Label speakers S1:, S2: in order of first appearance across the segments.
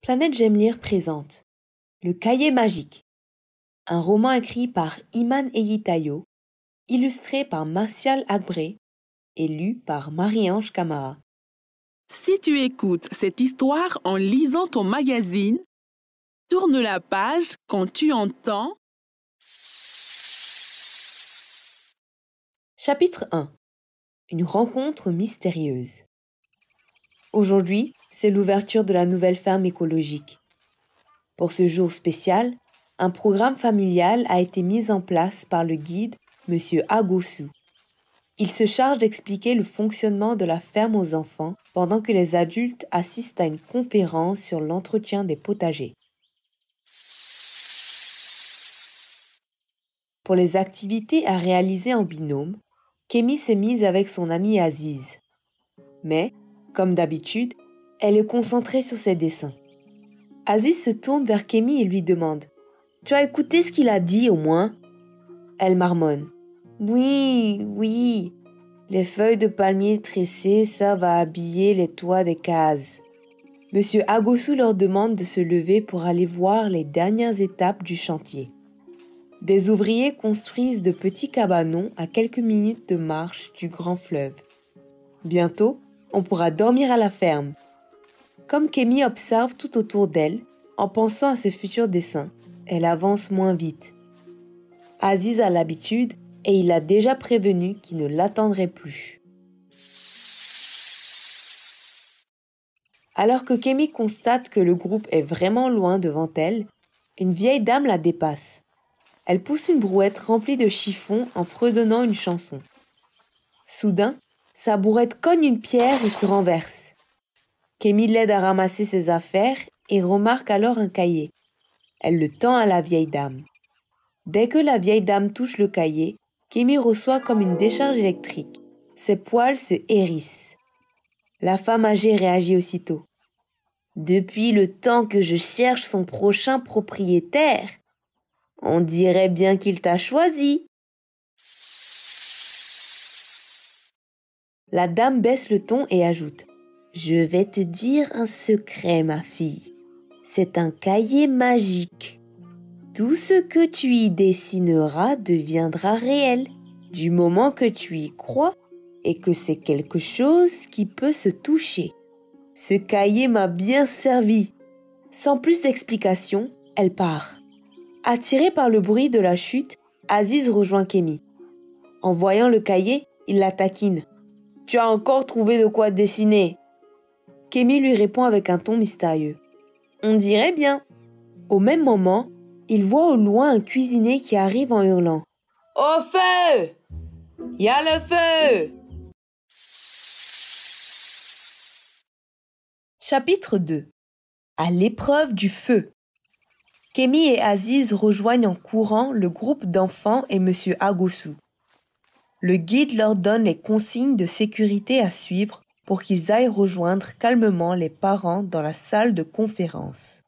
S1: Planète J'aime lire présente Le Cahier magique, un roman écrit par Iman Eyitayo, illustré par Martial Agbré et lu par Marie-Ange Camara.
S2: Si tu écoutes cette histoire en lisant ton magazine, tourne la page quand tu entends.
S1: Chapitre 1. Une rencontre mystérieuse. Aujourd'hui, c'est l'ouverture de la nouvelle ferme écologique. Pour ce jour spécial, un programme familial a été mis en place par le guide, M. Agosu. Il se charge d'expliquer le fonctionnement de la ferme aux enfants pendant que les adultes assistent à une conférence sur l'entretien des potagers. Pour les activités à réaliser en binôme, Kémy s'est mise avec son amie Aziz. Mais, comme d'habitude, elle est concentrée sur ses dessins. Aziz se tourne vers Kémy et lui demande « Tu as écouté ce qu'il a dit au moins ?» Elle marmonne « Oui, les feuilles de palmier tressées servent à habiller les toits des cases. » Monsieur Agosu leur demande de se lever pour aller voir les dernières étapes du chantier. Des ouvriers construisent de petits cabanons à quelques minutes de marche du grand fleuve. Bientôt, on pourra dormir à la ferme. Comme Kémy observe tout autour d'elle, en pensant à ses futurs dessins, elle avance moins vite. Aziz a l'habitude et il a déjà prévenu qu'il ne l'attendrait plus. Alors que Kémy constate que le groupe est vraiment loin devant elle, une vieille dame la dépasse. Elle pousse une brouette remplie de chiffons en fredonnant une chanson. Soudain, sa brouette cogne une pierre et se renverse. Kémy l'aide à ramasser ses affaires et remarque alors un cahier. Elle le tend à la vieille dame. Dès que la vieille dame touche le cahier, Kémy reçoit comme une décharge électrique. Ses poils se hérissent. La femme âgée réagit aussitôt. « Depuis le temps que je cherche son prochain propriétaire, on dirait bien qu'il t'a choisi. » La dame baisse le ton et ajoute « Je vais te dire un secret, ma fille. C'est un cahier magique. Tout ce que tu y dessineras deviendra réel, du moment que tu y crois et que c'est quelque chose qui peut se toucher. Ce cahier m'a bien servi. » Sans plus d'explications, elle part. Attiré par le bruit de la chute, Aziz rejoint Kémy. En voyant le cahier, il la taquine. « Tu as encore trouvé de quoi dessiner ?» Kémy lui répond avec un ton mystérieux. « On dirait bien. » Au même moment, il voit au loin un cuisinier qui arrive en hurlant. « Au feu! Y a le feu !» Chapitre 2. À l'épreuve du feu. Kémy et Aziz rejoignent en courant le groupe d'enfants et M. Agosu. Le guide leur donne les consignes de sécurité à suivre pour qu'ils aillent rejoindre calmement les parents dans la salle de conférence.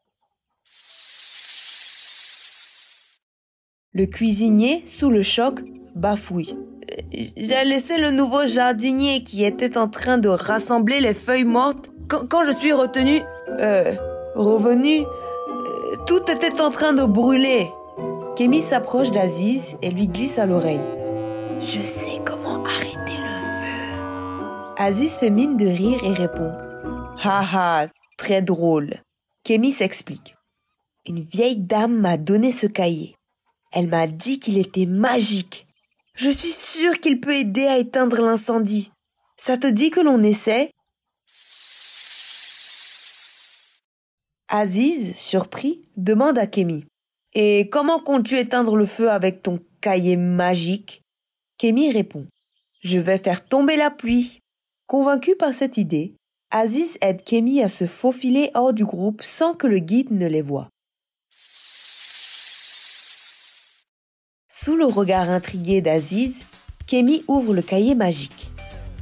S1: Le cuisinier, sous le choc, bafouille. « J'ai laissé le nouveau jardinier qui était en train de rassembler les feuilles mortes. Quand je suis revenu, tout était en train de brûler. » Kémy s'approche d'Aziz et lui glisse à l'oreille. « Je sais comment arrêter le feu. » Aziz fait mine de rire et répond. « Ha, très drôle. » Kémy s'explique. « Une vieille dame m'a donné ce cahier. Elle m'a dit qu'il était magique. Je suis sûre qu'il peut aider à éteindre l'incendie. Ça te dit que l'on essaie ?» Aziz, surpris, demande à Kémy. « Et comment comptes-tu éteindre le feu avec ton cahier magique ?» Kémy répond. « Je vais faire tomber la pluie. » Convaincu par cette idée, Aziz aide Kémy à se faufiler hors du groupe sans que le guide ne les voie. Sous le regard intrigué d'Aziz, Kémy ouvre le cahier magique.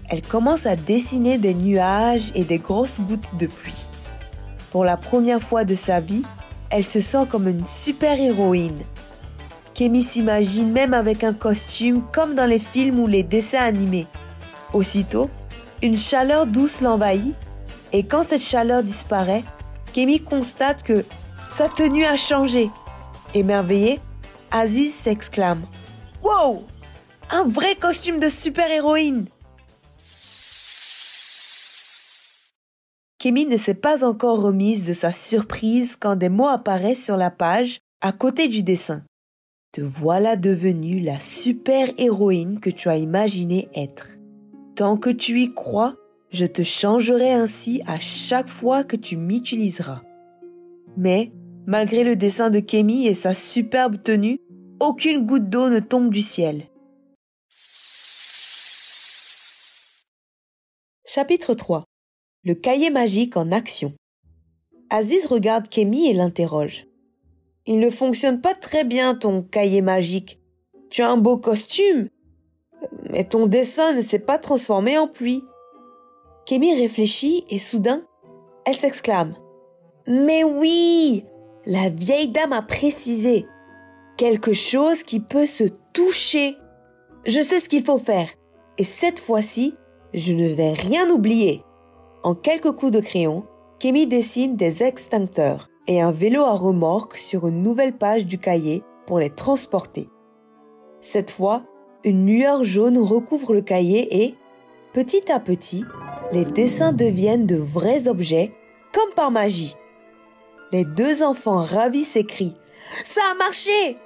S1: Elle commence à dessiner des nuages et des grosses gouttes de pluie. Pour la première fois de sa vie, elle se sent comme une super-héroïne. Kémy s'imagine même avec un costume comme dans les films ou les dessins animés. Aussitôt, une chaleur douce l'envahit et quand cette chaleur disparaît, Kémy constate que sa tenue a changé. Émerveillé, Aziz s'exclame « Wow! Un vrai costume de super-héroïne !» Kémy ne s'est pas encore remise de sa surprise quand des mots apparaissent sur la page à côté du dessin. Te voilà devenue la super-héroïne que tu as imaginé être. Tant que tu y crois, je te changerai ainsi à chaque fois que tu m'utiliseras. Mais, malgré le dessin de Kémy et sa superbe tenue, aucune goutte d'eau ne tombe du ciel. Chapitre 3. Le cahier magique en action. Aziz regarde Kémy et l'interroge. « Il ne fonctionne pas très bien ton cahier magique. Tu as un beau costume, mais ton dessin ne s'est pas transformé en pluie. » Kémy réfléchit et soudain, elle s'exclame. « Mais oui! La vieille dame a précisé. Quelque chose qui peut se toucher. Je sais ce qu'il faut faire. Et cette fois-ci, je ne vais rien oublier. » En quelques coups de crayon, Kémy dessine des extincteurs et un vélo à remorque sur une nouvelle page du cahier pour les transporter. Cette fois, une lueur jaune recouvre le cahier et, petit à petit, les dessins deviennent de vrais objets, comme par magie. Les deux enfants ravis s'écrient « Ça a marché !»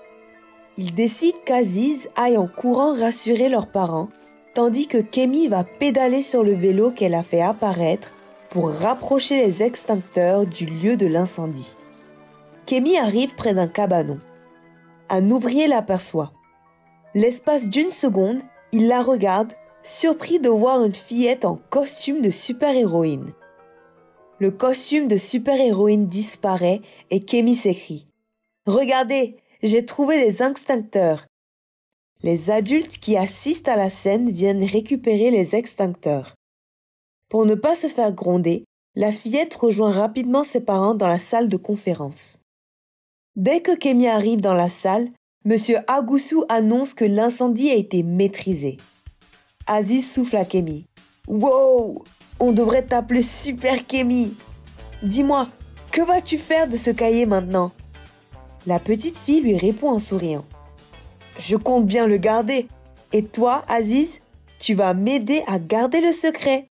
S1: Ils décident qu'Aziz aille en courant rassurer leurs parents, tandis que Kémy va pédaler sur le vélo qu'elle a fait apparaître pour rapprocher les extincteurs du lieu de l'incendie. Kémy arrive près d'un cabanon. Un ouvrier l'aperçoit. L'espace d'une seconde, il la regarde, surpris de voir une fillette en costume de super-héroïne. Le costume de super-héroïne disparaît et Kémy s'écrie « Regardez, j'ai trouvé des extincteurs !» Les adultes qui assistent à la scène viennent récupérer les extincteurs. Pour ne pas se faire gronder, la fillette rejoint rapidement ses parents dans la salle de conférence. Dès que Kémy arrive dans la salle, Monsieur Agoussou annonce que l'incendie a été maîtrisé. Aziz souffle à Kémy. « Wow! On devrait t'appeler Super Kémy! Dis-moi, que vas-tu faire de ce cahier maintenant ?» La petite fille lui répond en souriant. « Je compte bien le garder. Et toi, Aziz, tu vas m'aider à garder le secret. »